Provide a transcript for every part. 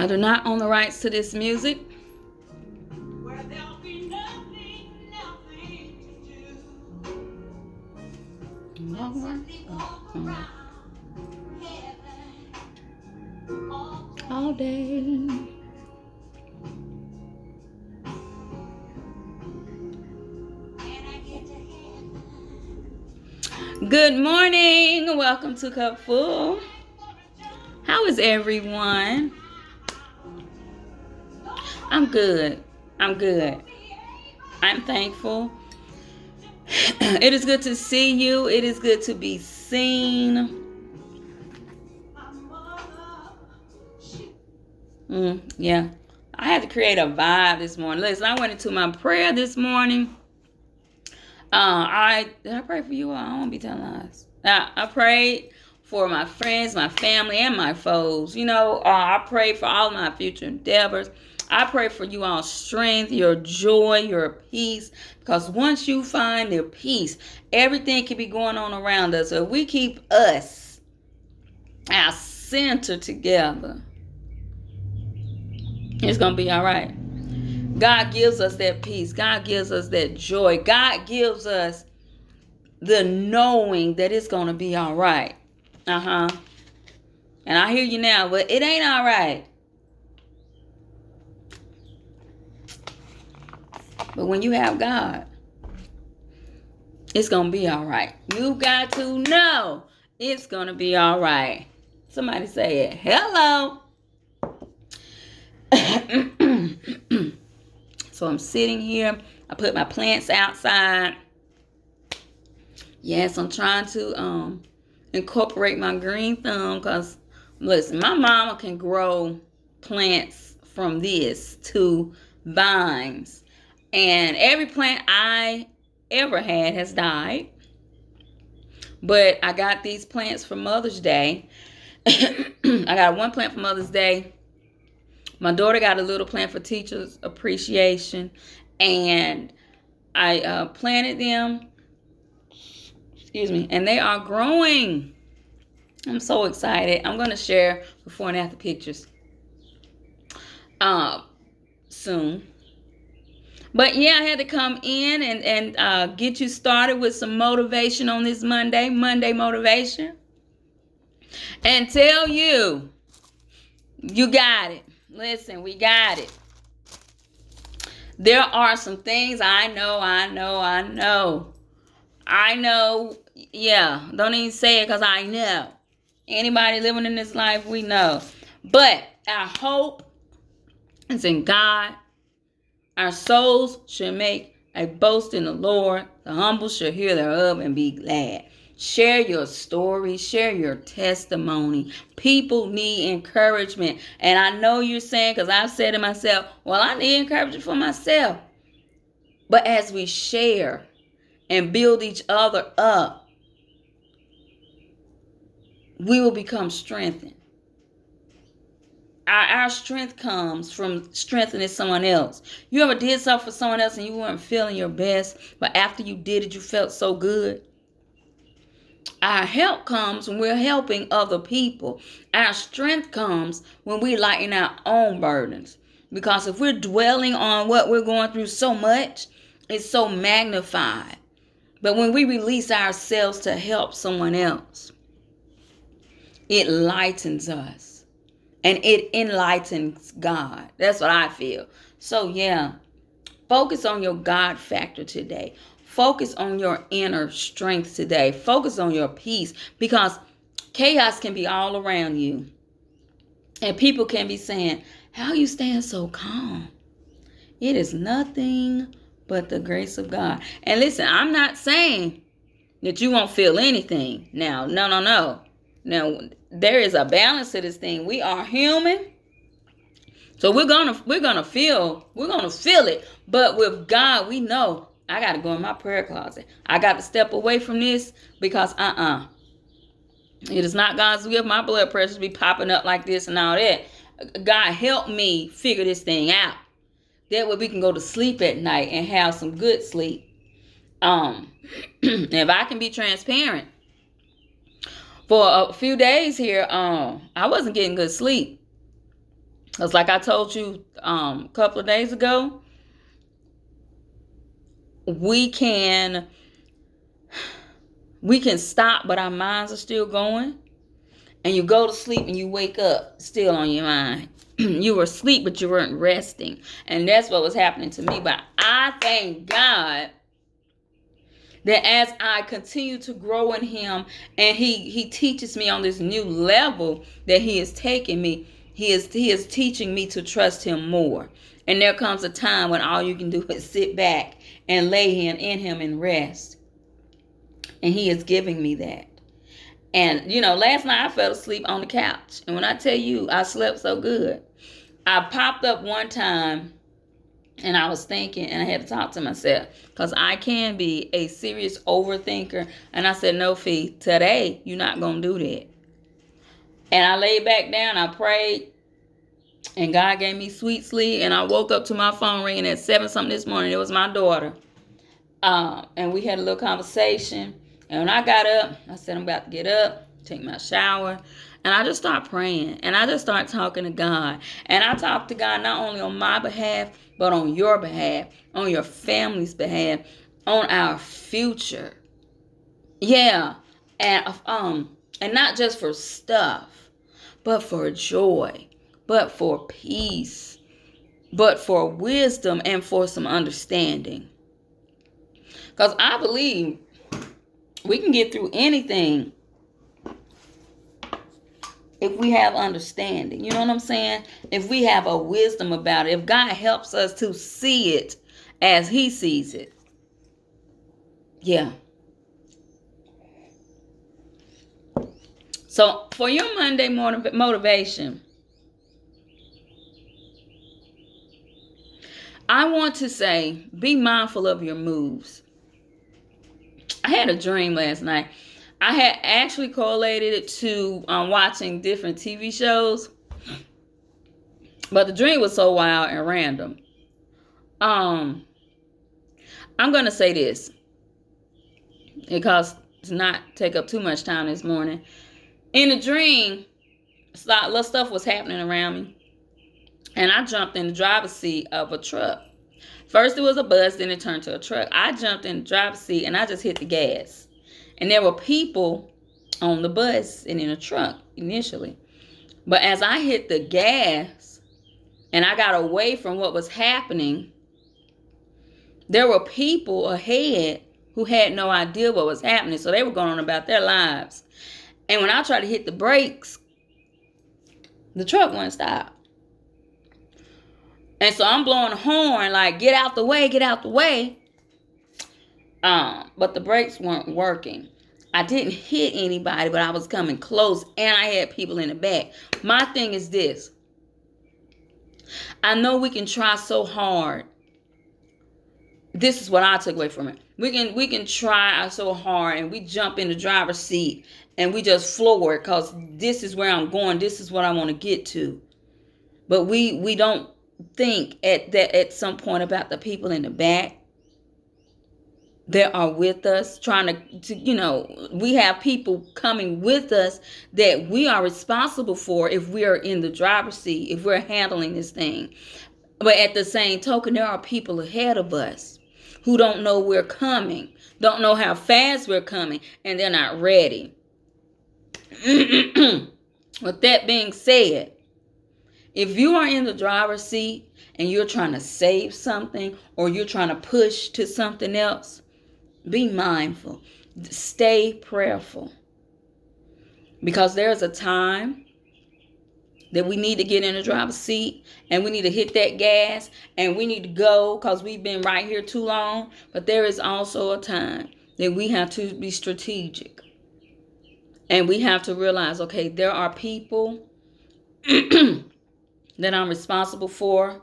I do not own the rights to this music. Where there'll be nothing to do. Simply walk around heaven All day. Good morning. Welcome to CupFul. How is everyone? I'm good. I'm thankful. It is good to see you. It is good to be seen. Yeah. I had to create a vibe this morning. Listen, I went into my prayer this morning. Did I pray for you all? I won't be telling lies. I prayed for my friends, my family, and my foes. I prayed for all my future endeavors. I pray for you all strength, your joy, your peace. Because once you find your peace, everything can be going on around us. So if we keep our center together, it's going to be all right. God gives us that peace. God gives us that joy. God gives us the knowing that it's going to be all right. And I hear you now, but it ain't all right. But when you have God, it's going to be all right. You got to know it's going to be all right. Somebody say it. Hello. So I'm sitting here. I put my plants outside. Yes, I'm trying to incorporate my green thumb because, listen, my mama can grow plants from this to vines. And every plant I ever had has died. But I got these plants for Mother's Day. I got one plant for Mother's Day. My daughter got a little plant for Teachers Appreciation. And I planted them. And they are growing. I'm so excited. I'm going to share before and after pictures soon. But yeah, I had to come in and get you started with some motivation on this Monday motivation. And tell you got it. Listen, we got it. There are some things I know. Yeah, don't even say it because I know. Anybody living in this life, we know. But our hope is in God. Our souls should make a boast in the Lord. The humble shall hear thereof and be glad. Share your story. Share your testimony. People need encouragement. And I know you're saying, because I've said to myself, well, I need encouragement for myself. But as we share and build each other up, we will become strengthened. Our strength comes from strengthening someone else. You ever did something for someone else and you weren't feeling your best, but after you did it, you felt so good? Our help comes when we're helping other people. Our strength comes when we lighten our own burdens. Because if we're dwelling on what we're going through so much, it's so magnified. But when we release ourselves to help someone else, it lightens us. And it enlightens God. That's what I feel. So yeah, focus on your God factor today. Focus on your inner strength today. Focus on your peace, because chaos can be all around you. And people can be saying, how you staying so calm? It is nothing but the grace of God. And listen, I'm not saying that you won't feel anything. Now, no. Now, there is a balance to this thing. We are human. So we're gonna feel it. But with God, we know I gotta go in my prayer closet. I got to step away from this because it is not God's will. My blood pressure be popping up like this and all that. God help me figure this thing out. That way we can go to sleep at night and have some good sleep. If I can be transparent, for a few days here, I wasn't getting good sleep. Because like I told you a couple of days ago, we can stop, but our minds are still going. And you go to sleep and you wake up still on your mind. You were asleep, but you weren't resting. And that's what was happening to me. But I thank God that as I continue to grow in him and he teaches me on this new level that he is taking me, he is teaching me to trust him more. And there comes a time when all you can do is sit back and lay in him and rest. And he is giving me that. And, last night I fell asleep on the couch. And when I tell you, I slept so good. I popped up one time and I was thinking, and I had to talk to myself because I can be a serious overthinker. And I said, no, Fee, today you're not going to do that. And I laid back down, I prayed, and God gave me sweet sleep. And I woke up to my phone ringing at 7 something this morning. It was my daughter. And we had a little conversation. And when I got up, I said, I'm about to get up, take my shower. And I just start praying. And I just start talking to God. And I talk to God not only on my behalf, but on your behalf, on your family's behalf, on our future. Yeah. And not just for stuff, but for joy, but for peace, but for wisdom and for some understanding. Because I believe we can get through anything if we have understanding. You know what I'm saying? If we have a wisdom about it. If God helps us to see it as he sees it. Yeah. So for your Monday motivation, I want to say, be mindful of your moves. I had a dream last night. I had actually correlated it to watching different TV shows. But the dream was so wild and random. I'm going to say this, because to not take up too much time this morning. In the dream, a lot of stuff was happening around me. And I jumped in the driver's seat of a truck. First it was a bus, then it turned to a truck. I jumped in the driver's seat and I just hit the gas. And there were people on the bus and in a truck initially. But as I hit the gas and I got away from what was happening, there were people ahead who had no idea what was happening. So they were going on about their lives. And when I tried to hit the brakes, the truck wouldn't stop. And so I'm blowing the horn like, get out the way, get out the way. But the brakes weren't working. I didn't hit anybody, but I was coming close and I had people in the back. My thing is this. I know we can try so hard. This is what I took away from it. We can try so hard and we jump in the driver's seat and we just floor it because this is where I'm going. This is what I want to get to. But we don't think at some point about the people in the back that are with us, trying to we have people coming with us that we are responsible for if we are in the driver's seat, if we're handling this thing. But at the same token, there are people ahead of us who don't know we're coming, don't know how fast we're coming, and they're not ready. With that being said, if you are in the driver's seat and you're trying to save something or you're trying to push to something else, be mindful. Stay prayerful. Because there's a time that we need to get in the driver's seat and we need to hit that gas and we need to go because we've been right here too long. But there is also a time that we have to be strategic. And we have to realize, okay, there are people that I'm responsible for.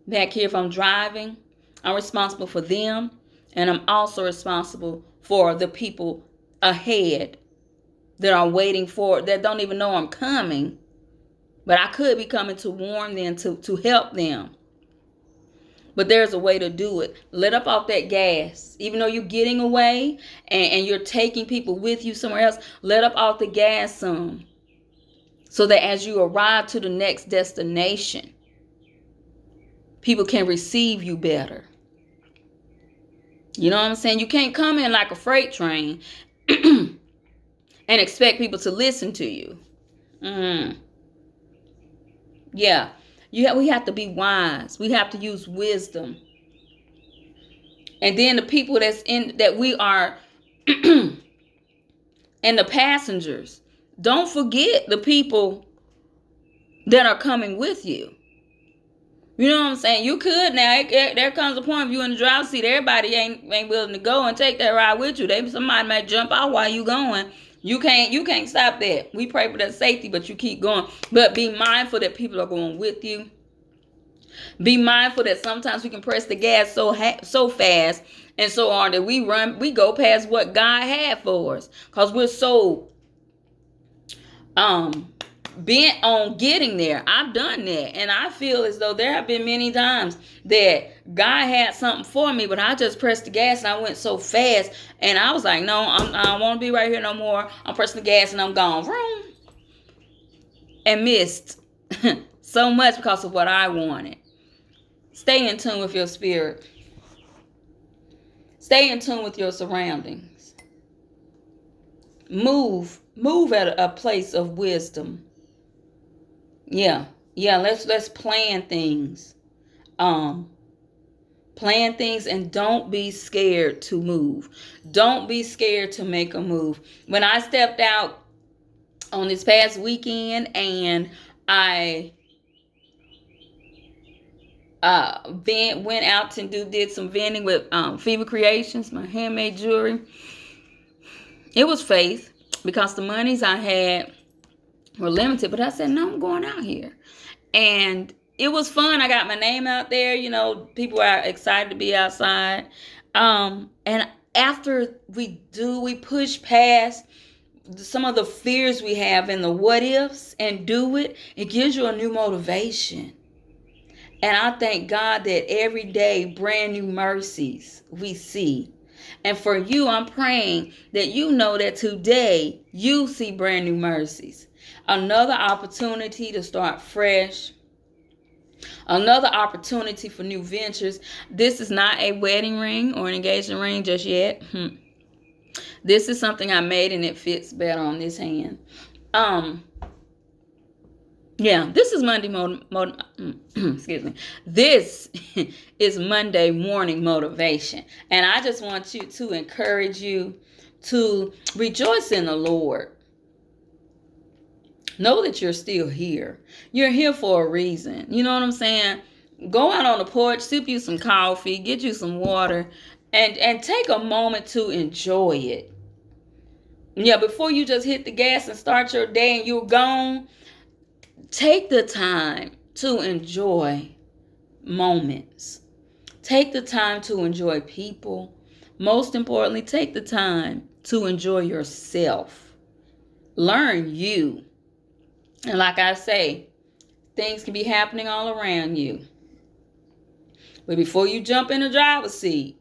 Back here, if I'm driving, I'm responsible for them. And I'm also responsible for the people ahead that are waiting for, that don't even know I'm coming. But I could be coming to warn them, to help them. But there's a way to do it. Let up off that gas. Even though you're getting away and you're taking people with you somewhere else, let up off the gas some. so that as you arrive to the next destination, people can receive you better. You know what I'm saying? You can't come in like a freight train and expect people to listen to you. Yeah. We have to be wise. We have to use wisdom. And then the people that we are and the passengers. Don't forget the people that are coming with you. You know what I'm saying? You could now. There comes a point if you in the driver's seat, everybody ain't willing to go and take that ride with you. Somebody might jump out while you going. You can't stop that. We pray for that safety, but you keep going. But be mindful that people are going with you. Be mindful that sometimes we can press the gas so fast and so hard that we go past what God had for us, because we're so bent on getting there. I've done that, and I feel as though there have been many times that God had something for me, but I just pressed the gas and I went so fast, and I was like, no, I don't want to be right here no more. I'm pressing the gas and I'm gone. Vroom. And missed so much because of what I wanted. Stay in tune with your spirit. Stay in tune with your surroundings. Move at a place of wisdom. Yeah, let's plan things. Plan things, and don't be scared to move. Don't be scared to make a move. When I stepped out on this past weekend and I went out and did some vending with Fever Creations, my handmade jewelry. It was faith, because the monies I had were limited, but I said, no, I'm going out here. And it was fun. I got my name out there. You know, people are excited to be outside. And after we push past some of the fears we have and the what ifs and do it, it gives you a new motivation. And I thank God that every day brand new mercies we see. And for you, I'm praying that you know that today you see brand new mercies. Another opportunity to start fresh. Another opportunity for new ventures. This is not a wedding ring or an engagement ring just yet. This is something I made and it fits better on this hand. Yeah, this is Monday excuse me. This is Monday morning motivation. And I just want to encourage you to rejoice in the Lord. Know that you're still here. You're here for a reason. You know what I'm saying? Go out on the porch, sip you some coffee, get you some water, and take a moment to enjoy it. Yeah, before you just hit the gas and start your day and you're gone, take the time to enjoy moments. Take the time to enjoy people. Most importantly, take the time to enjoy yourself. Learn you. And like I say, things can be happening all around you. But before you jump in the driver's seat,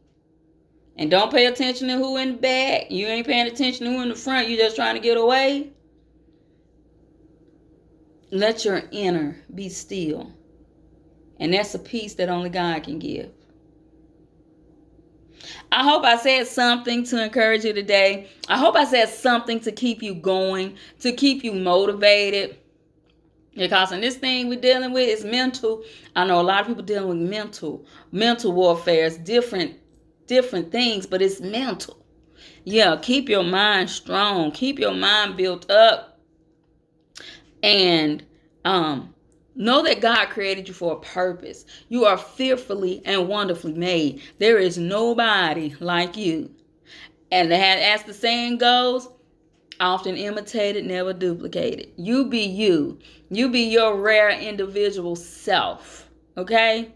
and don't pay attention to who in the back, you ain't paying attention to who in the front, you just trying to get away. Let your inner be still. And that's a peace that only God can give. I hope I said something to encourage you today. I hope I said something to keep you going, to keep you motivated. Because in this thing we're dealing with is mental. I know a lot of people dealing with mental warfare. It's different things, but it's mental. Yeah, keep your mind strong. Keep your mind built up. And know that God created you for a purpose. You are fearfully and wonderfully made. There is nobody like you. And as the saying goes, often imitated, never duplicated. You be you. You be your rare individual self. Okay?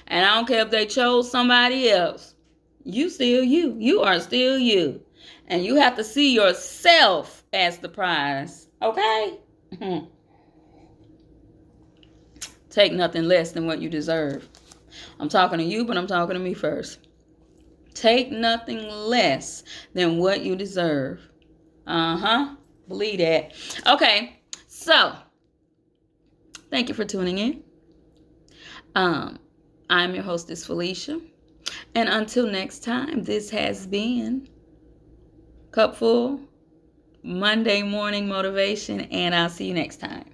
And I don't care if they chose somebody else. You still you. You are still you. And you have to see yourself as the prize. Okay? Take nothing less than what you deserve. I'm talking to you, but I'm talking to me first. Take nothing less than what you deserve. Believe that. Okay. So, thank you for tuning in. I'm your hostess, Felicia. And until next time, this has been CupFul Monday Morning Motivation, and I'll see you next time.